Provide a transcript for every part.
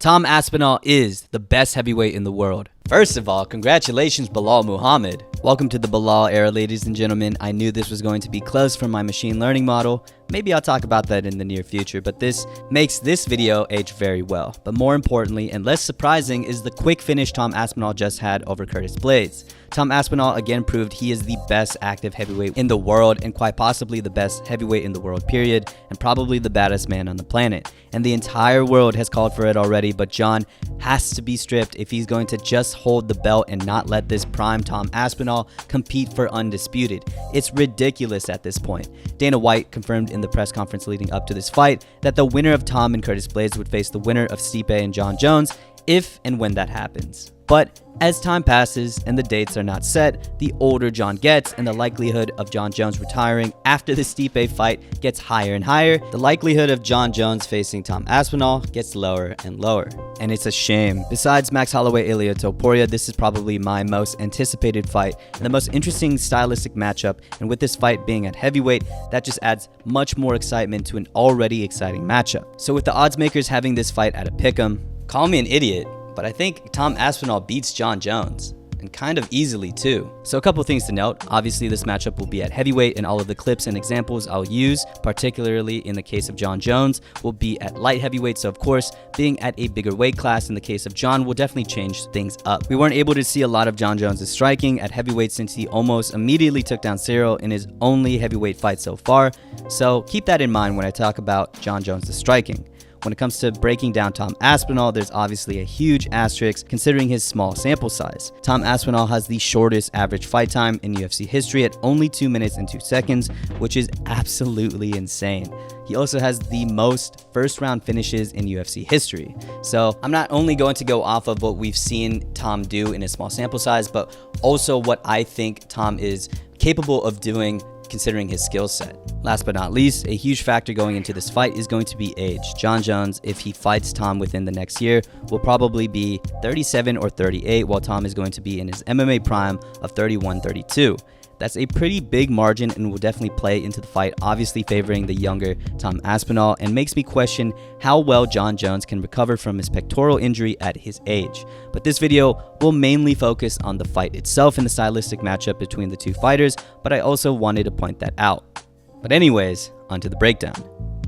Tom Aspinall is the best heavyweight in the world. First of all, congratulations Belal Muhammad. Welcome to the Belal era, ladies and gentlemen. I knew this was going to be close for my machine learning model. Maybe I'll talk about that in the near future, but this makes this video age very well. But more importantly, and less surprising, is the quick finish Tom Aspinall just had over Curtis Blaydes. Tom Aspinall again proved he is the best active heavyweight in the world, and quite possibly the best heavyweight in the world, period, and probably the baddest man on the planet. And the entire world has called for it already, but John has to be stripped if he's going to just hold the belt and not let this prime Tom Aspinall compete for undisputed. It's ridiculous at this point. Dana White confirmed in the press conference leading up to this fight that the winner of Tom and Curtis Blaydes would face the winner of Stipe and Jon Jones if and when that happens. But as time passes and the dates are not set, the older Jon gets and the likelihood of Jon Jones retiring after the Stipe fight gets higher and higher. The likelihood of Jon Jones facing Tom Aspinall gets lower and lower. And it's a shame. Besides Max Holloway, Ilia Topuria, this is probably my most anticipated fight and the most interesting stylistic matchup. And with this fight being at heavyweight, that just adds much more excitement to an already exciting matchup. So with the odds makers having this fight at a pick'em, call me an idiot, but I think Tom Aspinall beats Jon Jones, and kind of easily too. So a couple things to note. Obviously this matchup will be at heavyweight, and all of the clips and examples I'll use, particularly in the case of Jon Jones, will be at light heavyweight. So of course, being at a bigger weight class in the case of Jon will definitely change things up. We weren't able to see a lot of Jon Jones' striking at heavyweight since he almost immediately took down Cyril in his only heavyweight fight so far. So keep that in mind when I talk about Jon Jones' striking. When it comes to breaking down Tom Aspinall, there's obviously a huge asterisk considering his small sample size. Tom Aspinall has the shortest average fight time in UFC history at only 2 minutes and 2 seconds, which is absolutely insane. He also has the most first round finishes in UFC history. So I'm not only going to go off of what we've seen Tom do in a small sample size, but also what I think Tom is capable of doing considering his skill set. Last but not least, a huge factor going into this fight is going to be age. Jon Jones, if he fights Tom within the next year, will probably be 37 or 38, while Tom is going to be in his MMA prime of 31, 32. That's a pretty big margin and will definitely play into the fight, obviously favoring the younger Tom Aspinall, and makes me question how well Jon Jones can recover from his pectoral injury at his age. But this video will mainly focus on the fight itself and the stylistic matchup between the two fighters, but I also wanted to point that out. But anyways, onto the breakdown.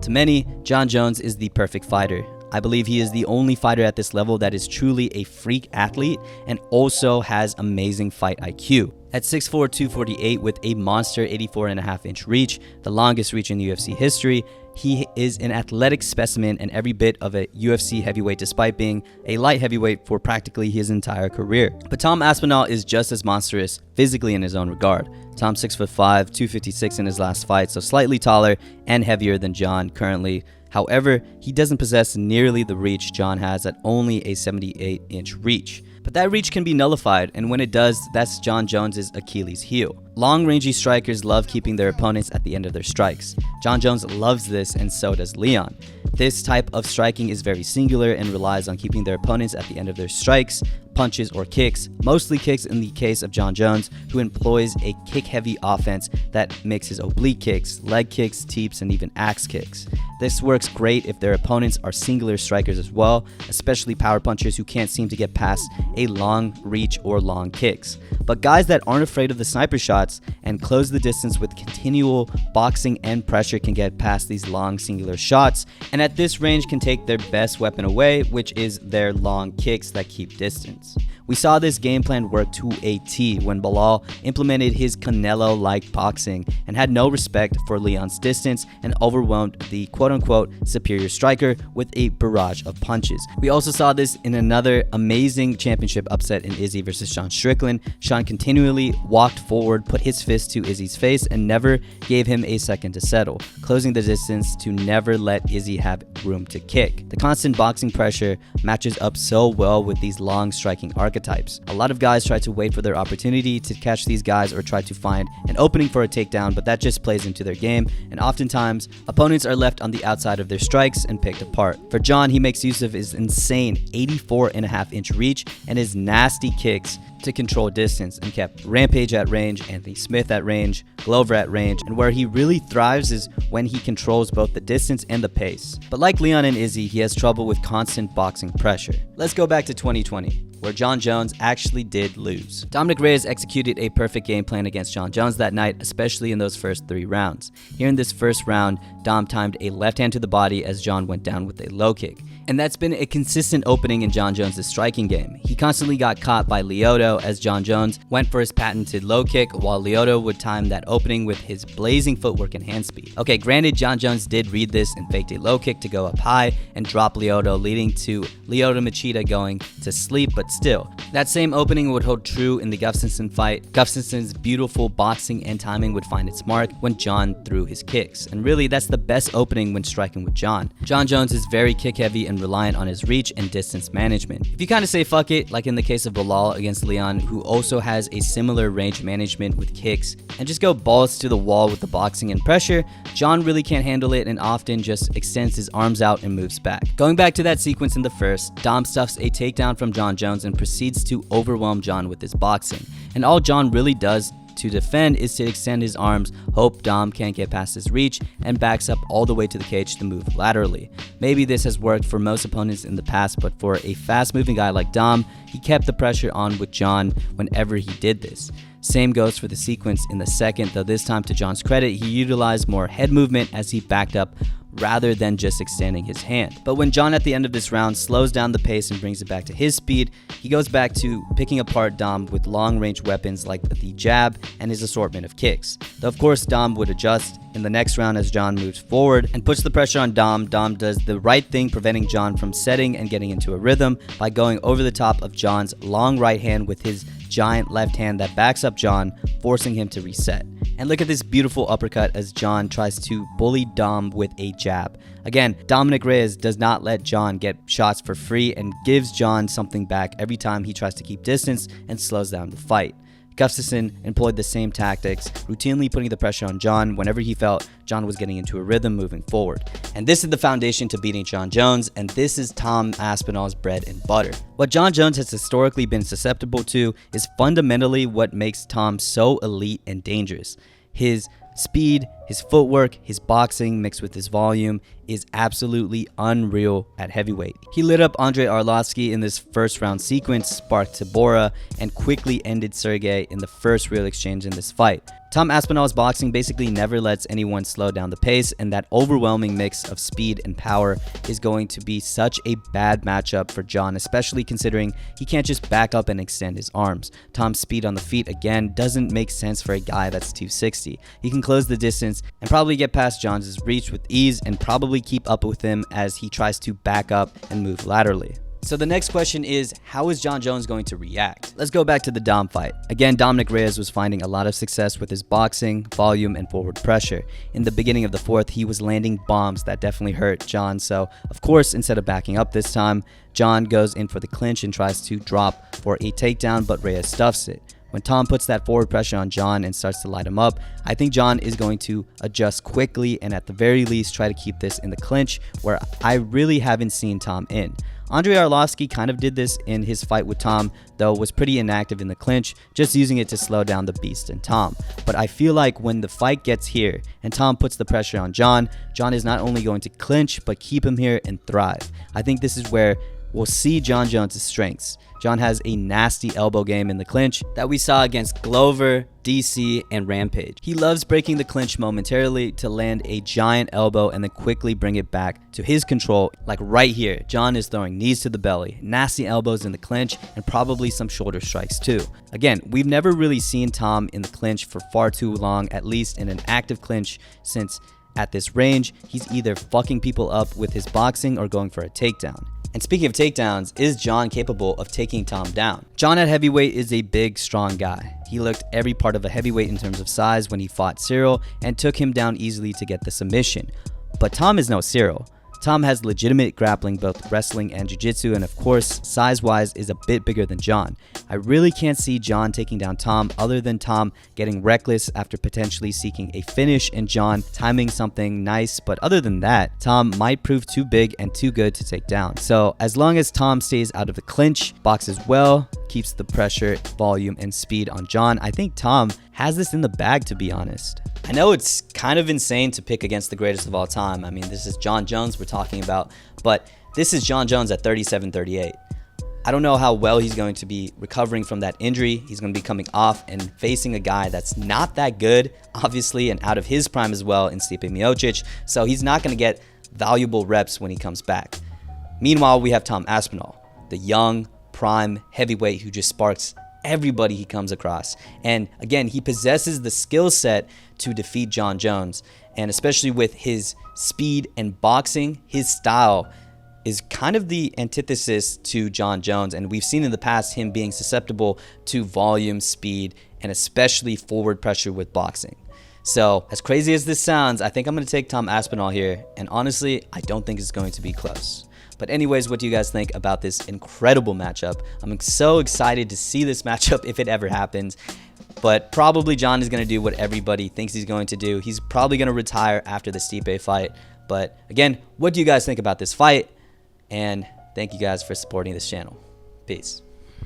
To many, Jon Jones is the perfect fighter. I believe he is the only fighter at this level that is truly a freak athlete and also has amazing fight IQ. At 6'4", 248 with a monster 84.5-inch reach, the longest reach in UFC history, he is an athletic specimen and every bit of a UFC heavyweight despite being a light heavyweight for practically his entire career. But Tom Aspinall is just as monstrous physically in his own regard. Tom's 6'5", 256 in his last fight, so slightly taller and heavier than Jon currently. However, he doesn't possess nearly the reach Jon has at only a 78-inch reach. But that reach can be nullified, and when it does, that's Jon Jones' Achilles heel. Long rangey strikers love keeping their opponents at the end of their strikes. Jon Jones loves this, and so does Leon. This type of striking is very singular and relies on keeping their opponents at the end of their strikes, punches, or kicks, mostly kicks in the case of Jon Jones, who employs a kick-heavy offense that mixes oblique kicks, leg kicks, teeps, and even axe kicks. This works great if their opponents are singular strikers as well, especially power punchers who can't seem to get past a long reach or long kicks. But guys that aren't afraid of the sniper shots and close the distance with continual boxing and pressure can get past these long singular shots, and at this range can take their best weapon away, which is their long kicks that keep distance. We saw this game plan work to a T when Belal implemented his Canelo-like boxing and had no respect for Leon's distance and overwhelmed the quote-unquote superior striker with a barrage of punches. We also saw this in another amazing championship upset in Izzy versus Sean Strickland. Sean continually walked forward, put his fist to Izzy's face, and never gave him a second to settle, closing the distance to never let Izzy have room to kick. The constant boxing pressure matches up so well with these long striking archetypes archetypes. A lot of guys try to wait for their opportunity to catch these guys or try to find an opening for a takedown, but that just plays into their game, and oftentimes opponents are left on the outside of their strikes and picked apart. For John, he makes use of his insane 84.5-inch reach and his nasty kicks to control distance, and kept Rampage at range, Anthony Smith at range, Glover at range, and where he really thrives is when he controls both the distance and the pace. But like Leon and Izzy, he has trouble with constant boxing pressure. Let's go back to 2020, where Jon Jones actually did lose. Dominic Reyes executed a perfect game plan against Jon Jones that night, especially in those first 3 rounds. Here in this first round, Dom timed a left hand to the body as Jon went down with a low kick. And that's been a consistent opening in Jon Jones' striking game. He constantly got caught by Lyoto as Jon Jones went for his patented low kick, while Lyoto would time that opening with his blazing footwork and hand speed. Okay, granted, Jon Jones did read this and faked a low kick to go up high and drop Lyoto, leading to Lyoto Machida going to sleep, but still, that same opening would hold true in the Gustafsson fight. Gustafsson's beautiful boxing and timing would find its mark when Jon threw his kicks. And really, that's the best opening when striking with Jon. Jon Jones is very kick heavy and reliant on his reach and distance management. If you kind of say fuck it, like in the case of Bilal against Leon, who also has a similar range management with kicks, and just go balls to the wall with the boxing and pressure, Jon really can't handle it and often just extends his arms out and moves back. Going back to that sequence in the first, Dom stuffs a takedown from Jon Jones and proceeds to overwhelm Jon with his boxing. And all Jon really does to defend is to extend his arms, hope Dom can't get past his reach, and backs up all the way to the cage to move laterally. Maybe this has worked for most opponents in the past, but for a fast-moving guy like Dom, he kept the pressure on with Jon whenever he did this. Same goes for the sequence in the second, though this time, to Jon's credit, he utilized more head movement as he backed up rather than just extending his hand. But when Jon at the end of this round slows down the pace and brings it back to his speed, he goes back to picking apart Dom with long-range weapons like the jab and his assortment of kicks. Though of course Dom would adjust in the next round as Jon moves forward and puts the pressure on Dom. Dom does the right thing, preventing Jon from setting and getting into a rhythm by going over the top of Jon's long right hand with his giant left hand that backs up Jon, forcing him to reset. And look at this beautiful uppercut as Jon tries to bully Dom with a jab. Again, Dominic Reyes does not let Jon get shots for free and gives Jon something back every time he tries to keep distance and slows down the fight. Gustafsson employed the same tactics, routinely putting the pressure on Jon whenever he felt Jon was getting into a rhythm moving forward. And this is the foundation to beating Jon Jones, and this is Tom Aspinall's bread and butter. What Jon Jones has historically been susceptible to is fundamentally what makes Tom so elite and dangerous. His speed, his footwork, his boxing mixed with his volume is absolutely unreal at heavyweight. He lit up Andrei Arlovski in this first round sequence, sparked Tabora, and quickly ended Sergey in the first real exchange in this fight. Tom Aspinall's boxing basically never lets anyone slow down the pace, and that overwhelming mix of speed and power is going to be such a bad matchup for Jon, especially considering he can't just back up and extend his arms. Tom's speed on the feet, again, doesn't make sense for a guy that's 260. He can close the distance and probably get past Jon's reach with ease and probably keep up with him as he tries to back up and move laterally. So the next question is, how is Jon Jones going to react? Let's go back to the Dom fight. Again, Dominic Reyes was finding a lot of success with his boxing, volume, and forward pressure. In the beginning of the fourth, he was landing bombs that definitely hurt Jon. So, of course, instead of backing up this time, Jon goes in for the clinch and tries to drop for a takedown, but Reyes stuffs it. When Tom puts that forward pressure on Jon and starts to light him up, I think Jon is going to adjust quickly and at the very least try to keep this in the clinch, where I really haven't seen Tom in. Andrei Arlovski kind of did this in his fight with Tom, though was pretty inactive in the clinch, just using it to slow down the beast in Tom. But I feel like when the fight gets here and Tom puts the pressure on Jon, Jon is not only going to clinch, but keep him here and thrive. I think this is where we'll see Jon Jones' strengths. Jon has a nasty elbow game in the clinch that we saw against Glover, DC, and Rampage. He loves breaking the clinch momentarily to land a giant elbow and then quickly bring it back to his control. Like right here, Jon is throwing knees to the belly, nasty elbows in the clinch, and probably some shoulder strikes too. Again, we've never really seen Tom in the clinch for far too long, at least in an active clinch, since at this range, he's either fucking people up with his boxing or going for a takedown. And speaking of takedowns, is Jon capable of taking Tom down? Jon at heavyweight is a big, strong guy. He looked every part of a heavyweight in terms of size when he fought Cyril and took him down easily to get the submission. But Tom is no Cyril. Tom has legitimate grappling, both wrestling and jiu-jitsu, and of course, size-wise is a bit bigger than John. I really can't see John taking down Tom other than Tom getting reckless after potentially seeking a finish and John timing something nice, but other than that, Tom might prove too big and too good to take down. So as long as Tom stays out of the clinch, boxes well, keeps the pressure, volume, and speed on John, I think Tom has this in the bag, to be honest. I know it's kind of insane to pick against the greatest of all time. I mean, this is Jon Jones we're talking about, but this is Jon Jones at 37-38. I don't know how well he's going to be recovering from that injury. He's going to be coming off and facing a guy that's not that good, obviously, and out of his prime as well in Stipe Miocic, so he's not going to get valuable reps when he comes back. Meanwhile, we have Tom Aspinall, the young, prime heavyweight who just sparks everybody he comes across. And again, he possesses the skill set to defeat Jon Jones. And especially with his speed and boxing, his style is kind of the antithesis to Jon Jones. And we've seen in the past him being susceptible to volume, speed, and especially forward pressure with boxing. So as crazy as this sounds, I think I'm going to take Tom Aspinall here. And honestly, I don't think it's going to be close. But anyways, what do you guys think about this incredible matchup? I'm so excited to see this matchup if it ever happens. But probably John is going to do what everybody thinks he's going to do. He's probably going to retire after the Stipe fight. But again, what do you guys think about this fight? And thank you guys for supporting this channel. Peace.